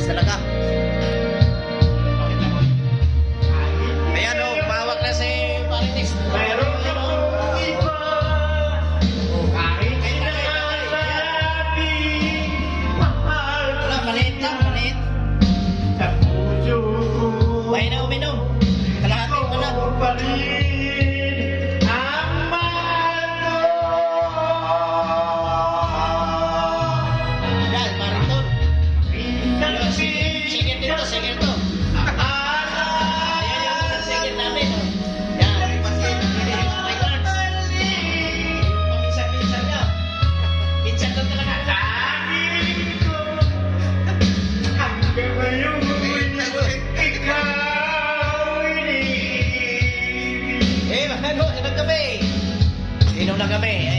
talaga. Ayan o, pahawak na si Marites. Mayroon akong iba kahit sinasabi mahal Wala, maliit lang, maliit. sa puso ko. May na uminom. Kalahati pa na. Ikaw pa rin ang mahal ko. Yan, Mariton. Minsan Sige dito, sige dito. akala Ayan yung mga sige namin. Oh. Yan. My cards. Paminsan-minsan niya. Minsan lang talaga. Sabi ko hanggang ngayon ikaw iniibig. Eh, ano, inom kami. Inom na kami.